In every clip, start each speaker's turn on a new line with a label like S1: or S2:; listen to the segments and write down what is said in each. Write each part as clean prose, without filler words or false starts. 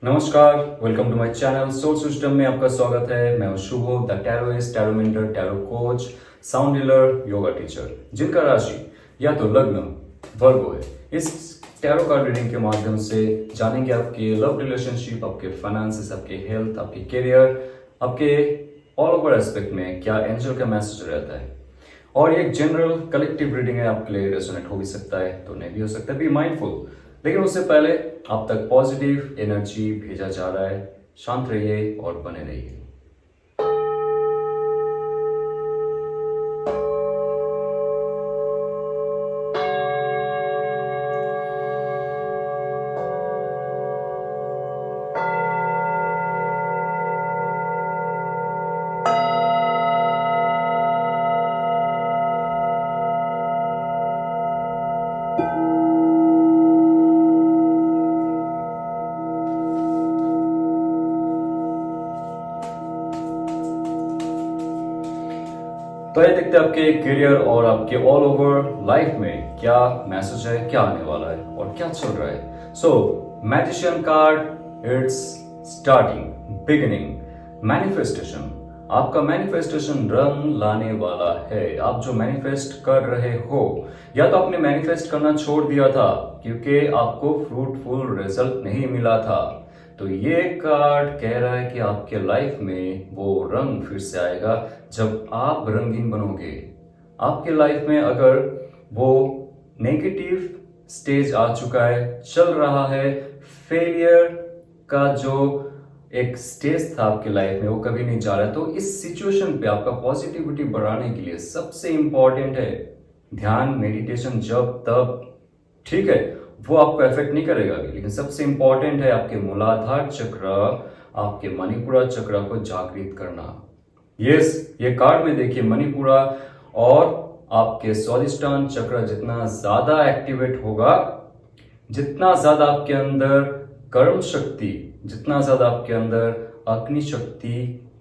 S1: नमस्कार, welcome to my channel soul system में आपका स्वागत है। मैं हूं Shubh, the tarotist, tarot mentor, tarot coach, sound healer, yoga teacher, जिनका राशि या तो लग्न वर्गो है। इस टैरो कार्ड रीडिंग के माध्यम से जानेंगे आपके लव रिलेशनशिप, आपके फाइनेंसेस, आपके हेल्थ, आपके करियर, आपके ऑल ओवर एस्पेक्ट में क्या एंजल का मैसेज रहता है। और ये एक जनरल कलेक्टिव रीडिंग है, आपके लिए रेजोनेट हो भी सकता है तो नहीं भी हो सकता है। Be mindful. लेकिन उससे पहले आप तक पॉजिटिव एनर्जी भेजा जा रहा है। शांत रहिए और बने रहिए। तो ये देखते हैं आपके करियर और आपके ऑल ओवर लाइफ में क्या मैसेज है, क्या आने वाला है और क्या चल रहा है। So magician card, it's starting, beginning, manifestation. आपका मैनिफेस्टेशन रंग लाने वाला है। आप जो मैनिफेस्ट कर रहे हो, या तो आपने मैनिफेस्ट करना छोड़ दिया था क्योंकि आपको फ्रूटफुल रिजल्ट नहीं मिला था, तो ये कार्ड कह रहा है कि आपके लाइफ में वो रंग फिर से आएगा जब आप रंगीन बनोगे। आपके लाइफ में अगर वो नेगेटिव स्टेज आ चुका है, चल रहा है, फेलियर का जो एक स्टेज था आपके लाइफ में वो कभी नहीं जा रहा है, तो इस सिचुएशन पे आपका पॉजिटिविटी बढ़ाने के लिए सबसे इंपॉर्टेंट है ध्यान, मेडिटेशन, जब तब ठीक है, वो आपको इफेक्ट नहीं करेगा अभी, लेकिन सबसे इंपॉर्टेंट है आपके मूलाधार चक्र, आपके मणिपुरा चक्र को जागृत करना। यस, ये कार्ड में देखिए मणिपुरा और आपके स्वादिष्टान चक्र जितना ज्यादा एक्टिवेट होगा, जितना ज्यादा आपके अंदर कर्म शक्ति, जितना ज्यादा आपके अंदर अग्नि शक्ति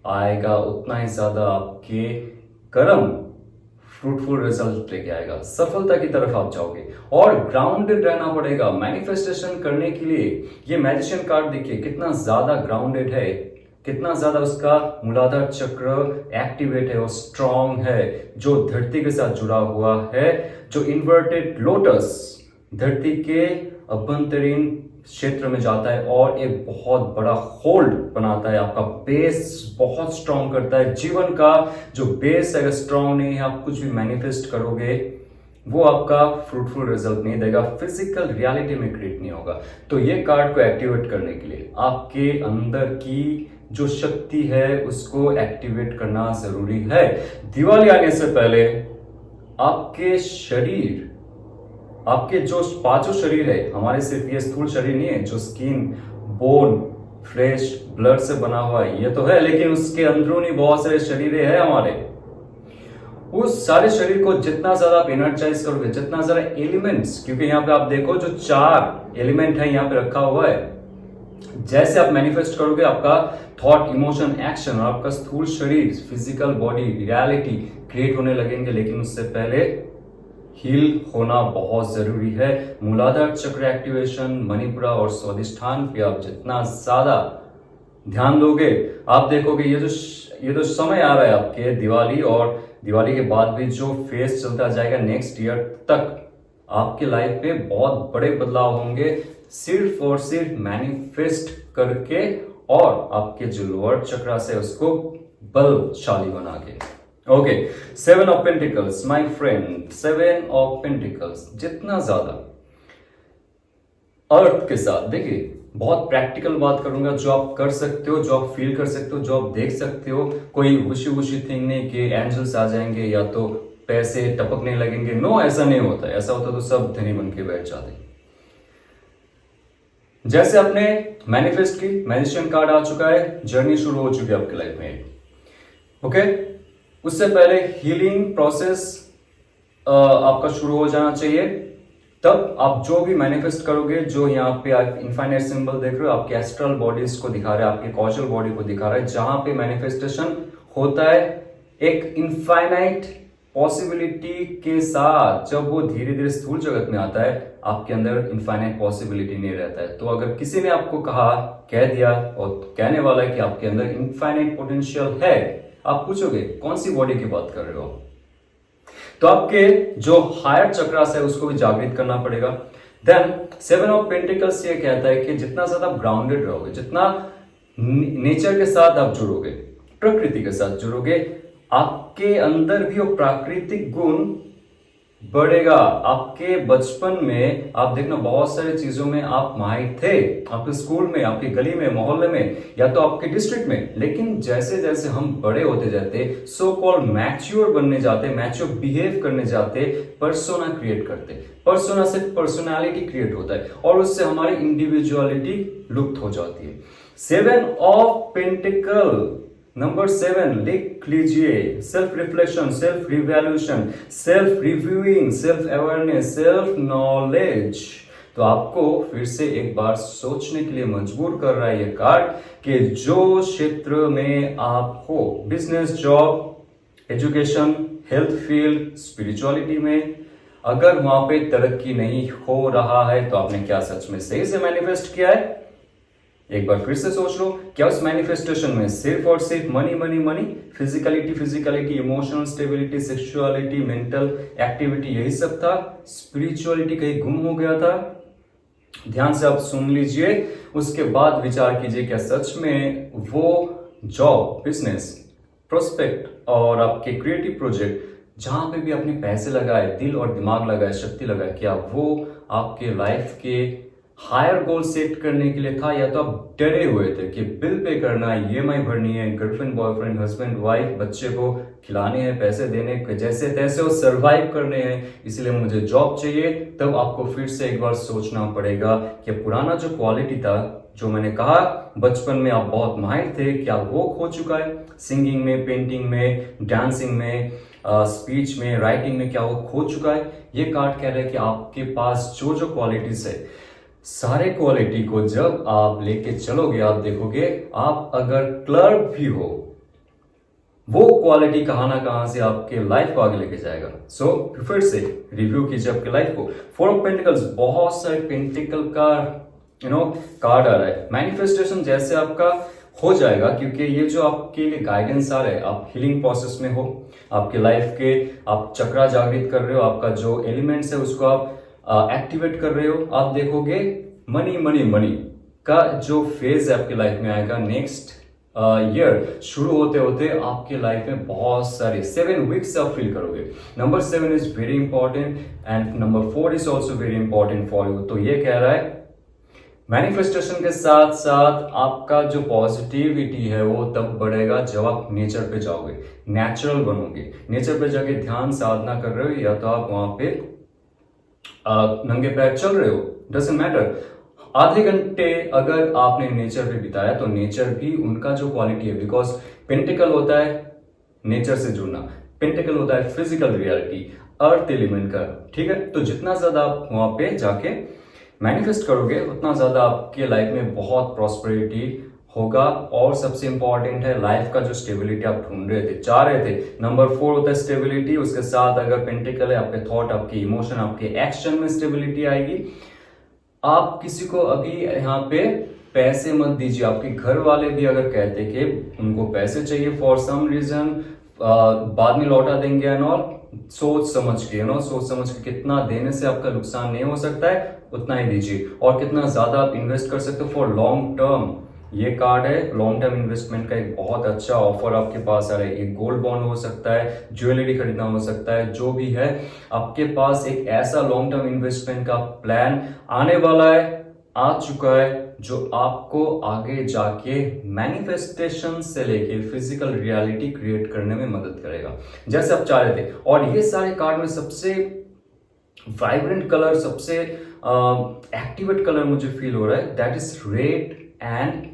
S1: आएगा, उतना ही ज्यादा आपके कर्म फ्रूटफुल रिजल्ट लेके आएगा, सफलता की तरफ आप जाओगे। और ग्राउंडेड रहना पड़ेगा मैनिफेस्टेशन करने के लिए। ये मैजिशियन कार्ड देखिए कितना ज्यादा ग्राउंडेड है, कितना ज्यादा उसका मूलाधार चक्र एक्टिवेट है और स्ट्रांग है, जो धरती के साथ जुड़ा हुआ है, जो इन्वर्टेड लोटस धरती के अभ्यंतरीण क्षेत्र में जाता है और एक बहुत बड़ा होल्ड बनाता है, आपका बेस बहुत स्ट्रांग करता है। जीवन का जो बेस अगर स्ट्रांग नहीं है, आप कुछ भी मैनिफेस्ट करोगे वो आपका फ्रूटफुल रिजल्ट नहीं देगा, फिजिकल रियलिटी में क्रिएट नहीं होगा। तो ये कार्ड को एक्टिवेट करने के लिए आपके अंदर की जो शक्ति है उसको एक्टिवेट करना जरूरी है। दिवाली आने से पहले आपके शरीर, आपके जो पांचों शरीर है हमारे, सिर्फ ये स्थूल शरीर नहीं है जो स्किन, बोन, फ्लेश, ब्लड से बना हुआ है, ये तो है, लेकिन उसके अंदरूनी बहुत सारे शरीर है हमारे। उस सारे शरीर को जितना ज्यादा आप एनर्जाइज करोगे, जितना ज्यादा एलिमेंट्स, क्योंकि यहाँ पे आप देखो जो 4 एलिमेंट है यहाँ पे रखा हुआ है, जैसे आप मैनिफेस्ट करोगे आपका थॉट, इमोशन, एक्शन और आपका स्थूल शरीर, फिजिकल बॉडी, रियलिटी क्रिएट होने लगेंगे। लेकिन उससे पहले हील होना बहुत जरूरी है। मूलाधार चक्र एक्टिवेशन, मणिपुरा और स्वादिष्ठान पे आप जितना ज्यादा ध्यान दोगे, आप देखोगे ये जो समय आ रहा है आपके दिवाली और दिवाली के बाद भी जो फेज चलता जाएगा नेक्स्ट ईयर तक, आपके लाइफ में बहुत बड़े बदलाव होंगे, सिर्फ और सिर्फ मैनिफेस्ट करके और आपके जो लोअर चक्र से उसको बलशाली बना के। Okay, 7 of pentacles my friend, 7 of pentacles जितना ज्यादा अर्थ के साथ, देखिए बहुत प्रैक्टिकल बात करूंगा, जो आप कर सकते हो, जो आप फील कर सकते हो, जो आप देख सकते हो। कोई वुशी वुशी थिंग नहीं कि एंजल्स आ जाएंगे या तो पैसे टपकने लगेंगे। नो, ऐसा नहीं होता। ऐसा होता तो सब धनी बन के बैठ जाते। जैसे आपने मैनिफेस्ट की, मैजिशियन कार्ड आ चुका है, जर्नी शुरू हो चुकी है आपके लाइफ में। ओके, उससे पहले हीलिंग प्रोसेस आपका शुरू हो जाना चाहिए। तब आप जो भी मैनिफेस्ट करोगे, जो यहाँ पे आप इनफाइनाइट सिंबल देख रहे हो, आपके एस्ट्रल बॉडीज को दिखा रहा है, आपके कॉजल बॉडी को दिखा रहा है। जहां पे मैनिफेस्टेशन होता है एक इनफाइनाइट पॉसिबिलिटी के साथ, जब वो धीरे धीरे स्थूल जगत में आता है, आपके अंदर इनफाइनाइट पॉसिबिलिटी नहीं रहता है। तो अगर किसी ने आपको कह दिया और कहने वाला है कि आपके अंदर इनफाइनाइट पोटेंशियल है, आप पूछोगे कौन सी बॉडी की बात कर रहे हो, तो आपके जो हायर चक्रास है उसको भी जागृत करना पड़ेगा। देन 7 ऑफ पेंटिकल्स ये कहता है कि जितना ज्यादा आप ग्राउंडेड रहोगे, जितना नेचर के साथ आप जुड़ोगे, प्रकृति के साथ जुड़ोगे, आपके अंदर भी वो प्राकृतिक गुण बढ़ेगा। आपके बचपन में आप देखना बहुत सारी चीजों में आप माहिर थे, आपके स्कूल में, आपकी गली में, मोहल्ले में, या तो आपके डिस्ट्रिक्ट में, लेकिन जैसे जैसे हम बड़े होते जाते, सो कॉल्ड मैच्योर बनने जाते, मैच्योर बिहेव करने जाते, पर्सोना क्रिएट करते। पर्सोना से पर्सनालिटी क्रिएट होता है और उससे हमारी इंडिविजुअलिटी लुप्त हो जाती है। 7 ऑफ पेंटिकल, नंबर 7 लिख लीजिए, self reflection, self revaluation, self reviewing, self awareness, self knowledge. तो आपको फिर से एक बार सोचने के लिए मजबूर कर रहा है ये कार्ड कि जो क्षेत्र में आप हो, business, job, education, health field, spirituality में, अगर वहां पे तरक्की नहीं हो रहा है तो आपने क्या सच में सही से मैनिफेस्ट किया है? एक बार फिर से सोच लो, क्या उस मैनिफेस्टेशन में सिर्फ और सिर्फ money money money, physicality, emotional stability, sexuality, mental activity, यही सब था? स्पिरिचुअलिटी कहीं गुम हो गया था? ध्यान से आप सुन लीजिए, उसके बाद विचार कीजिए क्या सच में वो जॉब, बिजनेस, प्रोस्पेक्ट और आपके क्रिएटिव प्रोजेक्ट जहां पे भी आपने पैसे लगाए, दिल और दिमाग लगाए, शक्ति लगाए, क्या वो आपके लाइफ के हायर गोल सेट करने के लिए था, या तो आप डरे हुए थे कि बिल पे करना है, ईएमआई भरनी है, गर्लफ्रेंड, बॉयफ्रेंड, हस्बैंड, वाइफ, बच्चे को खिलाने हैं, पैसे देने, जैसे तैसे वो सरवाइव करने हैं, इसलिए मुझे जॉब चाहिए। तब आपको फिर से एक बार सोचना पड़ेगा कि पुराना जो क्वालिटी था, जो मैंने कहा बचपन में आप बहुत माहिर थे, क्या वो खो चुका है? सिंगिंग में, पेंटिंग में, डांसिंग में, स्पीच में, राइटिंग में, क्या वो खो चुका है? ये कार्ड कह रहा है कि आपके पास जो जो क्वालिटीज है, सारे क्वालिटी को जब आप लेके चलोगे, आप देखोगे आप अगर क्लर्क भी हो, वो क्वालिटी कहां ना कहां से आपके लाइफ को आगे लेके जाएगा। सो फिर से रिव्यू कीजिए आपके लाइफ को। 4 ऑफ पेंटिकल्स, बहुत सारे पेंटिकल का कार्ड आ रहा है। मैनिफेस्टेशन जैसे आपका हो जाएगा, क्योंकि ये जो आपके लिए गाइडेंस आ रहा है, आप हीलिंग प्रोसेस में हो, आपके लाइफ के आप चक्रा जागृत कर रहे हो, आपका जो एलिमेंट्स है उसको आप एक्टिवेट कर रहे हो। आप देखोगे मनी मनी मनी का जो फेज है आपके लाइफ में आएगा नेक्स्ट ईयर शुरू होते होते आपके लाइफ में बहुत सारे 7 वीक्स आप फील करोगे। Number 7 is very important and number 4 is also very important for you. तो ये कह रहा है मैनिफेस्टेशन के साथ साथ आपका जो पॉजिटिविटी है वो तब बढ़ेगा जब आप नेचर पे जाओगे, नेचुरल बनोगे। नेचर पे जाके ध्यान साधना कर रहे हो, या तो आप वहां पे नंगे पैर चल रहे हो, डजंट मैटर। आधे घंटे अगर आपने नेचर पे बिताया तो नेचर भी उनका जो क्वालिटी है, बिकॉज पेंटिकल होता है नेचर से जुड़ना, पेंटिकल होता है फिजिकल रियलिटी, अर्थ एलिमेंट का, ठीक है। तो जितना ज्यादा आप वहां पे जाके मैनिफेस्ट करोगे उतना ज्यादा आपके लाइफ में बहुत प्रॉस्पेरिटी होगा। और सबसे इंपॉर्टेंट है लाइफ का जो स्टेबिलिटी आप ढूंढ रहे थे, चाह रहे थे। नंबर 4 होता है स्टेबिलिटी, उसके साथ अगर पेंटिकल है आपके थॉट, आपके इमोशन, आपके एक्शन में स्टेबिलिटी आएगी। आप किसी को अभी यहाँ पे पैसे मत दीजिए। आपके घर वाले भी अगर कहते कि उनको पैसे चाहिए फॉर सम रीजन, बाद में लौटा देंगे एंड ऑल, सोच समझ के सोच समझ के कितना देने से आपका नुकसान नहीं हो सकता है उतना ही दीजिए, और कितना ज्यादा आप इन्वेस्ट कर सकते हो फॉर लॉन्ग टर्म। ये कार्ड है लॉन्ग टर्म इन्वेस्टमेंट का, एक बहुत अच्छा ऑफर आपके पास आ रहा है। एक गोल्ड बॉन्ड हो सकता है, ज्वेलरी खरीदना हो सकता है, जो भी है आपके पास एक ऐसा लॉन्ग टर्म इन्वेस्टमेंट का प्लान आने वाला है, आ चुका है, जो आपको आगे जाके मैनिफेस्टेशन से लेके फिजिकल रियलिटी क्रिएट करने में मदद करेगा जैसे आप चाह रहे थे। और ये सारे कार्ड में सबसे वाइब्रेंट कलर, सबसे एक्टिवेट कलर मुझे फील हो रहा है, that is red and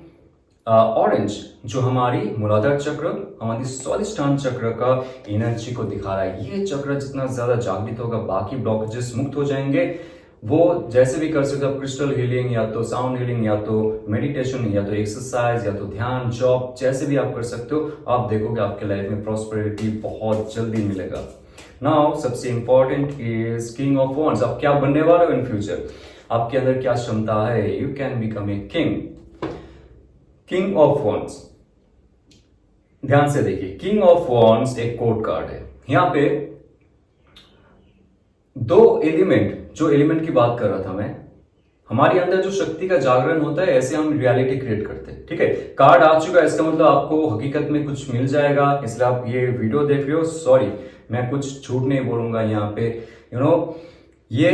S1: orange, जो हमारी मूलाधार चक्र, हमारी स्वादिष्ठान चक्र का एनर्जी को दिखा रहा है। ये चक्र जितना ज्यादा जागृत होगा बाकी ब्लॉकेजेस मुक्त हो जाएंगे। वो जैसे भी कर सकते हो आप, क्रिस्टल हीलिंग या तो साउंड हीलिंग या तो मेडिटेशन या तो एक्सरसाइज या तो ध्यान, जॉब, जैसे भी आप कर सकते हो। आप देखोगे आपके लाइफ में प्रॉस्पेरिटी बहुत जल्दी मिलेगा। नाउ सबसे important is king of wands. आप क्या बनने वाले हो इन फ्यूचर, आपके अंदर क्या क्षमता है, you can become a king. King of wands, ध्यान से देखिए, किंग ऑफ वॉन्ड्स एक कोड कार्ड है। यहां पे दो एलिमेंट, जो एलिमेंट की बात कर रहा था मैं, हमारे अंदर जो शक्ति का जागरण होता है, ऐसे हम रियलिटी क्रिएट करते हैं। ठीक है, कार्ड आ चुका है, इसका मतलब आपको हकीकत में कुछ मिल जाएगा, इसलिए आप ये वीडियो देख रहे हो। सॉरी, मैं कुछ झूठ नहीं बोलूंगा यहाँ पे। ये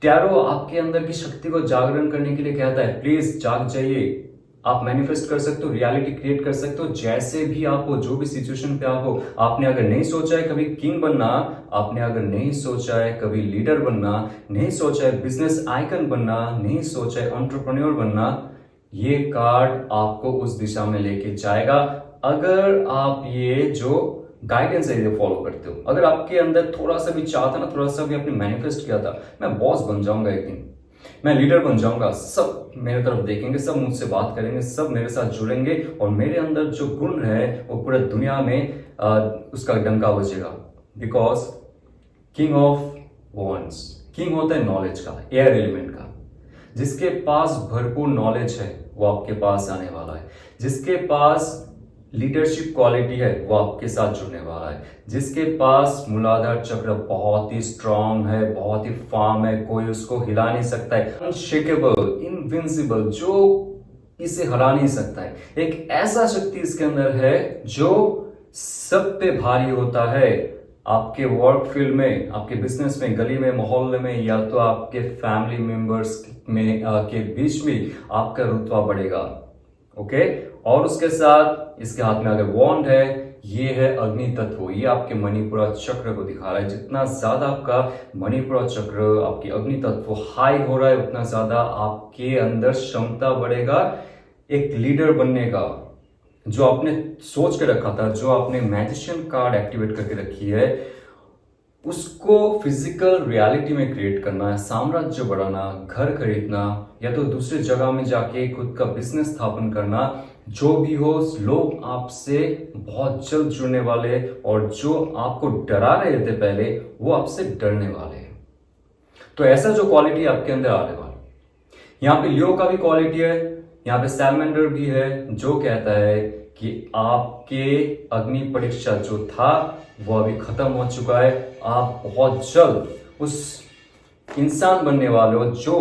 S1: टैरो आपके अंदर की शक्ति को जागरण करने के लिए कहता है, प्लीज जाग जाइए। आप मैनिफेस्ट कर सकते हो, रियलिटी क्रिएट कर सकते हो, जैसे भी आप हो, जो भी सिचुएशन पे आप हो। आपने अगर नहीं सोचा है कभी किंग बनना, आपने अगर नहीं सोचा है कभी लीडर बनना, नहीं सोचा है बिजनेस आइकन बनना, नहीं सोचा है एंटरप्रेन्योर बनना, ये कार्ड आपको उस दिशा में लेके जाएगा अगर आप ये जो गाइडेंस है ये फॉलो करते हो। अगर आपके अंदर थोड़ा सा भी चाह था ना, थोड़ा सा भी आपने मैनिफेस्ट किया था, मैं बॉस बन जाऊंगा एक दिन, मैं लीडर बन जाऊंगा, सब मेरे तरफ देखेंगे, सब मुझसे बात करेंगे, सब मेरे साथ जुड़ेंगे और मेरे अंदर जो गुण है वो पूरे दुनिया में उसका डंका बजेगा। Because king of wands, king होता है नॉलेज का, एयर एलिमेंट का। जिसके पास भरपूर नॉलेज है वो आपके पास आने वाला है। जिसके पास लीडरशिप क्वालिटी है वो आपके साथ जुड़ने वाला है। जिसके पास मूलाधार चक्र बहुत ही स्ट्रांग है, बहुत ही फार्म है, कोई उसको हिला नहीं सकता है, अनशेकेबल, इनविंसिबल, जो इसे हरा नहीं सकता है। एक ऐसा शक्ति इसके अंदर है जो सब पे भारी होता है। आपके वर्क फील्ड में, आपके बिजनेस में, गली में, मोहल्ले में, या तो आपके फैमिली मेंबर्स में के बीच में आपका रुतबा बढ़ेगा। ओके, और उसके साथ इसके हाथ में अगर वॉन्ड है, ये है अग्नि तत्व, ये आपके मणिपुरा चक्र को दिखा रहा है। जितना ज्यादा आपका मणिपुरा चक्र, आपकी अग्नि तत्व हाई हो रहा है, उतना ज्यादा आपके अंदर क्षमता बढ़ेगा एक लीडर बनने का। जो आपने सोच के रखा था, जो आपने मैजिशियन कार्ड एक्टिवेट करके रखी है, उसको फिजिकल रियलिटी में क्रिएट करना है, साम्राज्य बढ़ाना, घर खरीदना, या तो दूसरी जगह में जाके खुद का बिजनेस स्थापन करना, जो भी हो, लोग आपसे बहुत जल्द जुड़ने वाले, और जो आपको डरा रहे थे पहले वो आपसे डरने वाले। तो ऐसा जो क्वालिटी आपके अंदर आने वाला, यहाँ पे लियो का भी क्वालिटी है, यहाँ पे सैलमेंडर भी है, जो कहता है कि आपके अग्नि परीक्षा जो था वो अभी खत्म हो चुका है। आप बहुत जल्द उस इंसान बनने वाले हो जो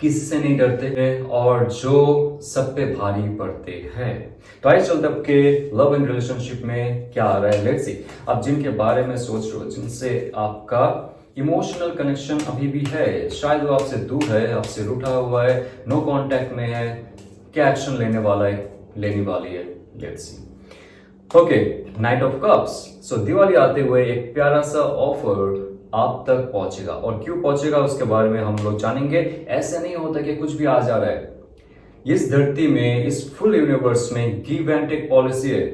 S1: किसी से नहीं डरते हैं और जो सब पे भारी पड़ते हैं। तो आइए चलते आपके लव एंड रिलेशनशिप में क्या आ रहा है, लेट्स सी। आप जिनके बारे में सोच रहे हो, जिनसे आपका इमोशनल कनेक्शन अभी भी है, शायद वो आपसे दूर है, आपसे रूठा हुआ है, नो कांटेक्ट में है, क्या एक्शन लेने वाला है, लेने वाली है, let's see. Okay, knight of cups. So Diwali आते हुए एक प्यारा सा ऑफर आप तक पहुंचेगा, और क्यों पहुंचेगा उसके बारे में हम लोग जानेंगे। ऐसे नहीं होता कि कुछ भी आ जा रहा है। इस धरती में, इस फुल यूनिवर्स में गिव एंड टेक पॉलिसी है,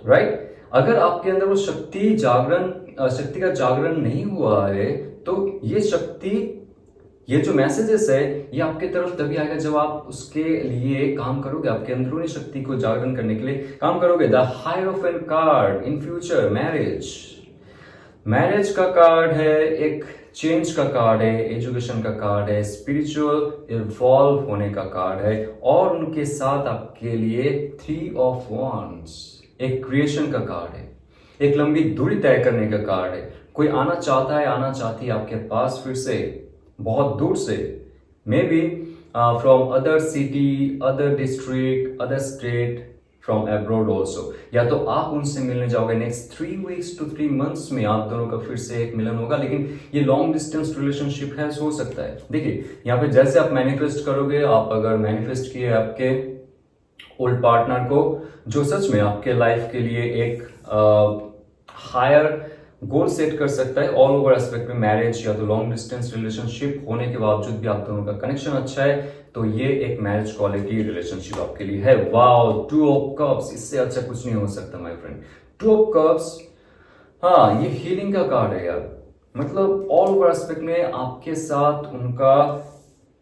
S1: राइट? अगर आपके अंदर वो शक्ति का जागरण नहीं हुआ है, तो ये शक्ति, ये जो मैसेजेस है, ये आपके तरफ तभी आएगा जब आप उसके लिए काम करोगे, आपके अंदरूनी शक्ति को जागरण करने के लिए काम करोगे। The hierophant card in future, marriage का कार्ड है, एक चेंज का कार्ड है, एजुकेशन का कार्ड है, स्पिरिचुअल इवॉल्व होने का कार्ड है, और उनके साथ आपके लिए 3 ऑफ वॉन्ड्स, एक क्रिएशन का कार्ड है, एक लंबी दूरी तय करने का कार्ड है। कोई आना चाहता है, आना चाहती है आपके पास फिर से, बहुत दूर से, may be from other city, other district, other state, from abroad also. या तो आप उनसे मिलने जाओगे, नेक्स्ट 3 वीक्स to 3 मंथ्स में आप दोनों का फिर से एक मिलन होगा। लेकिन ये लॉन्ग डिस्टेंस रिलेशनशिप है, हो सकता है। देखिए, यहाँ पे जैसे आप मैनिफेस्ट करोगे, आप अगर मैनिफेस्ट किए आपके ओल्ड पार्टनर को, जो सच में आपके लाइफ के लिए एक हायर गोल सेट कर सकता है ऑल ओवर एस्पेक्ट में, मैरिज या तो लॉन्ग डिस्टेंस रिलेशनशिप होने के बावजूद भी आप दोनों का कनेक्शन अच्छा है, तो ये एक मैरिज क्वालिटी रिलेशनशिप आपके लिए है। वाओ, 2 ऑफ कप्स, इससे अच्छा कुछ नहीं हो सकता माय फ्रेंड। 2 ऑफ कप्स, हाँ, ये हीलिंग का कार्ड है यार। मतलब ऑल ओवर एस्पेक्ट में आपके साथ उनका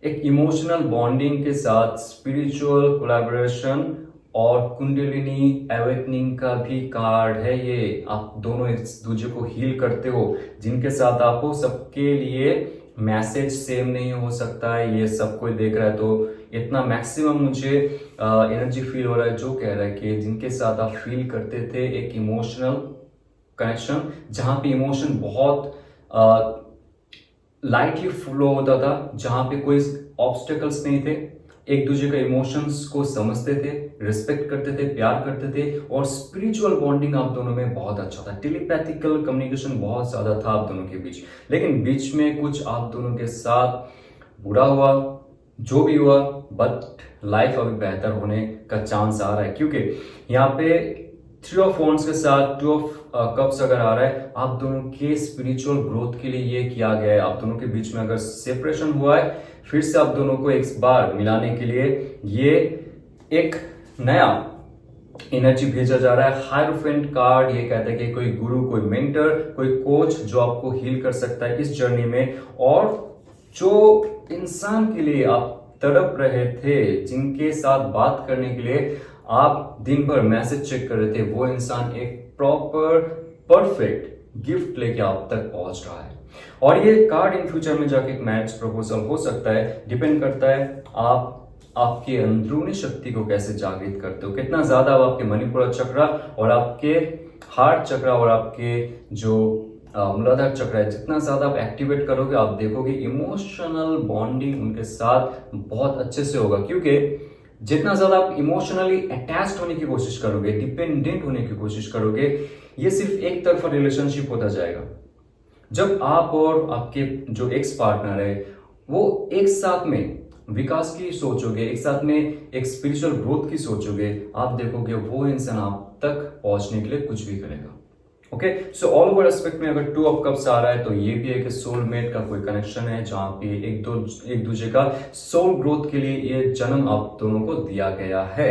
S1: एक इमोशनल बॉन्डिंग के साथ स्पिरिचुअल कोलैबोरेशन और कुंडलिनी अवेकनिंग का भी कार्ड है ये। आप दोनों एक दूसरे को हील करते हो, जिनके साथ आप हो सबके लिए मैसेज सेम नहीं हो सकता है, ये सब कोई देख रहा है। तो इतना मैक्सिमम मुझे एनर्जी फील हो रहा है जो कह रहा है कि जिनके साथ आप फील करते थे एक इमोशनल कनेक्शन, जहां पे इमोशन बहुत लाइटली फ्लो होता था, जहां पे कोई ऑब्स्टेकल्स नहीं थे, एक दूसरे का इमोशंस को समझते थे, रिस्पेक्ट करते थे, प्यार करते थे, और स्पिरिचुअल बॉन्डिंग आप दोनों में बहुत अच्छा था। टेलीपैथिकल कम्युनिकेशन बहुत ज्यादा था आप दोनों के बीच। लेकिन बीच में कुछ आप दोनों के साथ बुरा हुआ, जो भी हुआ, बट लाइफ अभी बेहतर होने का चांस आ रहा है, क्योंकि यहाँ पे 3 ऑफ वॉन्ड्स के साथ 2 ऑफ कप्स अगर आ रहा है, आप दोनों के स्पिरिचुअल ग्रोथ के लिए ये किया गया है। आप दोनों के बीच में अगर सेपरेशन हुआ है, फिर से आप दोनों को एक बार मिलाने के लिए ये एक नया एनर्जी भेजा जा रहा है। हायरोफेंट कार्ड ये कहता है कि कोई गुरु, कोई मेंटर, कोई कोच जो आपको हील कर सकता है इस जर्नी में, और जो इंसान के लिए आप तड़प रहे थे, जिनके साथ बात करने के लिए आप दिन भर मैसेज चेक कर रहे थे, वो इंसान एक प्रॉपर परफेक्ट गिफ्ट लेके आप तक पहुंच रहा है। और ये कार्ड इन फ्यूचर में जाके एक मैरिज प्रपोजल हो सकता है। डिपेंड करता है आप आपके अंदरूनी शक्ति को कैसे जागृत करते हो, कितना ज्यादा आप आपके मणिपुर चक्र और आपके हार्ट चक्र और आपके जो मूलाधार चक्र है, जितना ज्यादा आप एक्टिवेट करोगे, आप देखोगे इमोशनल बॉन्डिंग उनके साथ बहुत अच्छे से होगा। क्योंकि जितना ज्यादा आप इमोशनली अटैच्ड होने की कोशिश करोगे, डिपेंडेंट होने की कोशिश करोगे, ये सिर्फ एक तरफा रिलेशनशिप होता जाएगा। जब आप और आपके जो एक्स पार्टनर है वो एक साथ में विकास की सोचोगे, एक साथ में एक स्पिरिचुअल ग्रोथ की सोचोगे, आप देखोगे वो इंसान आप तक पहुंचने के लिए कुछ भी करेगा। Okay, so all over aspect में अगर 2 ऑफ कप्स आ रहा है तो ये भी है कि सोलमेट का कोई कनेक्शन है, जहां पे एक दूसरे का सोल ग्रोथ के लिए ये जन्म आप दोनों को दिया गया है।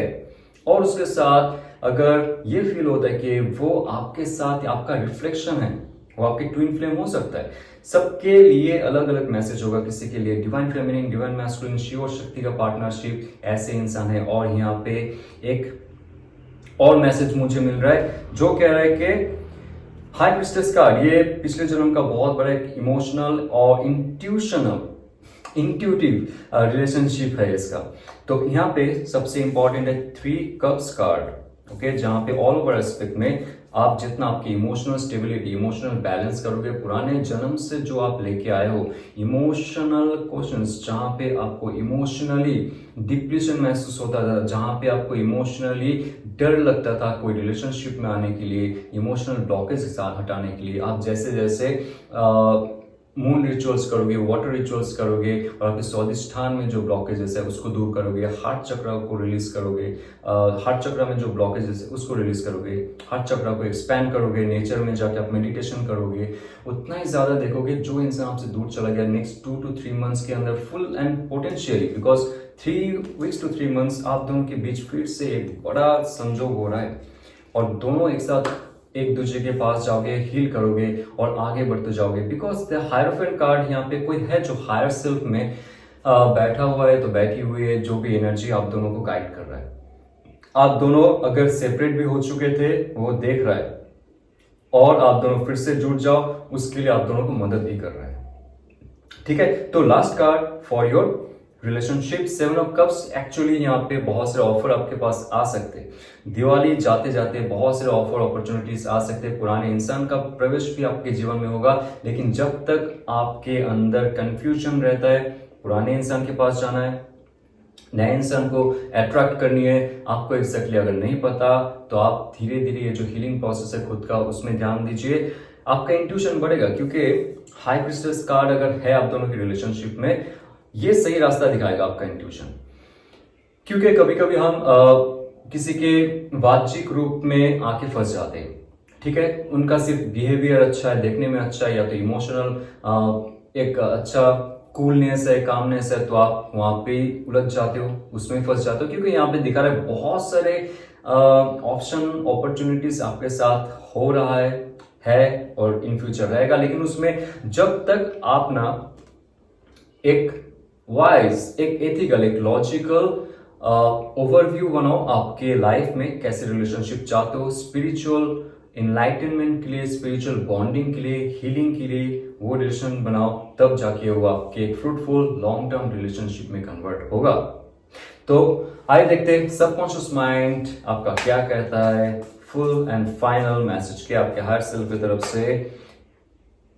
S1: और उसके साथ अगर ये फील होता है कि वो आपके साथ आपका रिफ्लेक्शन है, वो आपके ट्विन फ्लेम हो सकता है। सबके लिए अलग अलग मैसेज होगा, किसी के लिए divine feminine, divine masculine, Shiva और शक्ति का पार्टनरशिप, ऐसे इंसान है। और यहाँ पे एक और मैसेज मुझे मिल रहा है जो कह रहा है कि हाई प्रीस्टेस कार्ड ये पिछले जन्म का बहुत बड़ा एक इमोशनल और इंट्यूटिव रिलेशनशिप है इसका। तो यहाँ पे सबसे इंपॉर्टेंट है 3 कप्स कार्ड, ओके, जहां पे ऑल ओवर एस्पेक्ट में आप जितना आपकी इमोशनल स्टेबिलिटी, इमोशनल बैलेंस करोगे, पुराने जन्म से जो आप लेके आए हो इमोशनल क्वेश्चंस, जहां पे आपको इमोशनली डिप्रेशन महसूस होता था, जहां पे आपको इमोशनली डर लगता था कोई रिलेशनशिप में आने के लिए, इमोशनल ब्लॉकेज हटाने के लिए, आप जैसे जैसे मून रिचुअल्स करोगे, वाटर रिचुअल्स करोगे, और आपके स्वादिष्ठान में जो ब्लॉकेजेस है उसको दूर करोगे, हार्ट चक्र को रिलीज करोगे, हार्ट चक्र में जो ब्लॉकेजेस है उसको रिलीज करोगे, हार्ट चक्र को एक्सपैंड करोगे, नेचर में जाके आप मेडिटेशन करोगे, उतना ही ज्यादा देखोगे जो इंसान आपसे दूर चला गया नेक्स्ट 2 to 3 मंथ्स के अंदर full and potentially, because 3 weeks to 3 months आप दोनों के बीच फिर से एक बड़ा संजोग हो रहा है, और दोनों एक साथ एक दूसरे के पास जाओगे, हील करोगे और आगे बढ़ते जाओगे। बिकॉज द हायरोफेंट कार्ड यहाँ पे कोई है जो हायर सेल्फ में बैठा हुआ है, तो बैठी हुई है जो भी एनर्जी आप दोनों को गाइड कर रहा है। आप दोनों अगर सेपरेट भी हो चुके थे वो देख रहा है, और आप दोनों फिर से जुड़ जाओ उसके लिए आप दोनों को मदद भी कर रहा है। ठीक है, तो last card for your relationship 7 of cups. Actually यहाँ पे बहुत सारे ऑफर आपके पास आ सकते हैं, दिवाली जाते जाते बहुत सारे ऑफर अपॉर्चुनिटीज आ सकते हैं, पुराने इंसान का प्रवेश भी आपके जीवन में होगा। लेकिन जब तक आपके अंदर कंफ्यूजन रहता है, पुराने इंसान के पास जाना है, नए इंसान को अट्रैक्ट करनी है, आपको एग्जैक्टली अगर नहीं पता तो आप धीरे धीरे ये जो हीलिंग प्रोसेस है खुद का, उसमें ध्यान दीजिए, आपका इंट्यूशन बढ़ेगा। क्योंकि हाई प्रीस्टेस कार्ड अगर है आप दोनों की रिलेशनशिप में, ये सही रास्ता दिखाएगा आपका इंट्यूशन। क्योंकि कभी कभी हम किसी के वाचिक रूप में आके फंस जाते हैं, ठीक है, उनका सिर्फ बिहेवियर अच्छा है, देखने में अच्छा है, या तो इमोशनल एक अच्छा कूलनेस है, कामनेस है, तो आप वहां पे उलझ जाते हो, उसमें फंस जाते हो। क्योंकि यहाँ पे दिखा रहा है बहुत सारे ऑप्शन, अपॉर्चुनिटीज आपके साथ हो रहा है और इन फ्यूचर रहेगा। लेकिन उसमें जब तक आप ना एक वाइज, एक एथिकल, एक लॉजिकल ओवरव्यू बनाओ आपके लाइफ में कैसे रिलेशनशिप चाहते हो, स्पिरिचुअल इनलाइटनमेंट के लिए, स्पिरिचुअल बॉन्डिंग के लिए, हीलिंग के लिए वो रिलेशन बनाओ, तब जाके वो आपके एक फ्रूटफुल लॉन्ग टर्म रिलेशनशिप में कन्वर्ट होगा। तो आइए देखते हैं सबकॉन्शियस माइंड आपका क्या कहता है। फुल एंड फाइनल मैसेज क्या आपके हायर सेल्फ की तरफ से।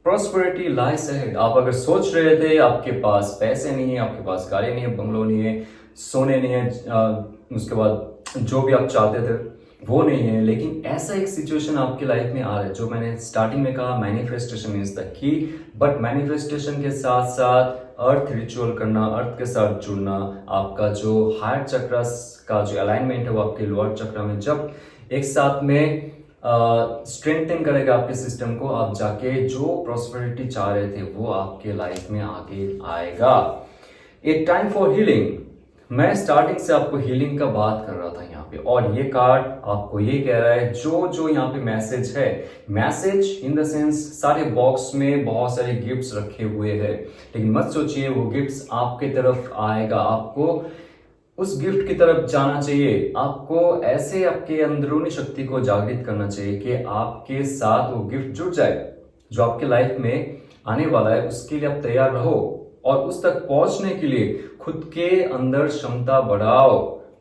S1: Prosperity lies ahead. आप अगर सोच रहे थे आपके पास पैसे नहीं है, आपके पास गाड़ी नहीं है, बंगलो नहीं है, सोने नहीं है, उसके बाद जो भी आप चाहते थे वो नहीं है, लेकिन ऐसा एक सिचुएशन आपकी लाइफ में आ रहा है, जो मैंने स्टार्टिंग में कहा manifestation is the key. But manifestation के साथ साथ अर्थ रिचुअल करना, अर्थ के साथ जुड़ना, आपका जो हार्ट चक्र का जो अलाइनमेंट है वो आपके लोअर चक्र में जब एक साथ में स्ट्रेंथन करेगा आपके सिस्टम को, आप जाके जो प्रॉस्पेरिटी चाह रहे थे वो आपके लाइफ में आगे आएगा। ए टाइम फॉर हीलिंग। मैं स्टार्टिंग से आपको हीलिंग का बात कर रहा था यहाँ पे, और ये कार्ड आपको ये कह रहा है जो यहाँ पे मैसेज है, मैसेज इन द सेंस सारे बॉक्स में बहुत सारे गिफ्ट्स रखे हुए हैं, लेकिन मत सोचिए वो गिफ्ट्स आपके तरफ आएगा, आपको उस गिफ्ट की तरफ जाना चाहिए। आपको ऐसे आपके अंदरूनी शक्ति को जागृत करना चाहिए कि आपके साथ वो गिफ्ट जुड़ जाए जो आपके लाइफ में आने वाला है, उसके लिए आप तैयार रहो और उस तक पहुंचने के लिए खुद के अंदर क्षमता बढ़ाओ।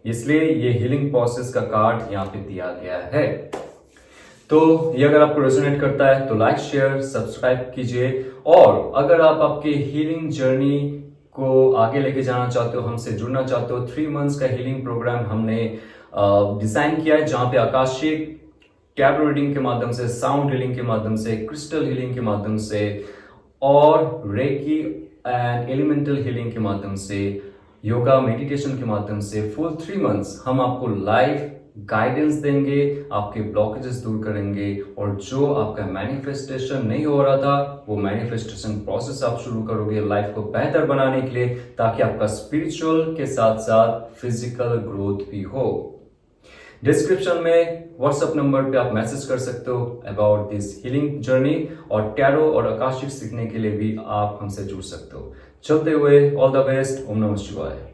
S1: इसलिए ये हीलिंग प्रोसेस का कार्ड यहाँ पे दिया गया है। तो ये अगर आपको रेजोनेट करता है तो लाइक शेयर सब्सक्राइब कीजिए, और अगर आप आपके हीलिंग जर्नी को आगे लेके जाना चाहते हो, हमसे जुड़ना चाहते हो, 3 मंथ्स का हीलिंग प्रोग्राम हमने डिजाइन किया है, जहां पे आकाशिक टैरो रीडिंग के माध्यम से, साउंड हीलिंग के माध्यम से, क्रिस्टल हीलिंग के माध्यम से और रेकी एंड एलिमेंटल हीलिंग के माध्यम से, योगा मेडिटेशन के माध्यम से फुल 3 मंथ्स हम आपको लाइव गाइडेंस देंगे, आपके ब्लॉकेजेस दूर करेंगे, और जो आपका मैनिफेस्टेशन नहीं हो रहा था वो मैनिफेस्टेशन प्रोसेस आप शुरू करोगे लाइफ को बेहतर बनाने के लिए, ताकि आपका स्पिरिचुअल के साथ साथ फिजिकल ग्रोथ भी हो। डिस्क्रिप्शन में व्हाट्सएप नंबर पे आप मैसेज कर सकते हो अबाउट दिस हीलिंग जर्नी, और टैरो और आकाशिक सीखने के लिए भी आप हमसे जुड़ सकते हो। चलते हुए ऑल द बेस्ट। ओम नमः शिवाय।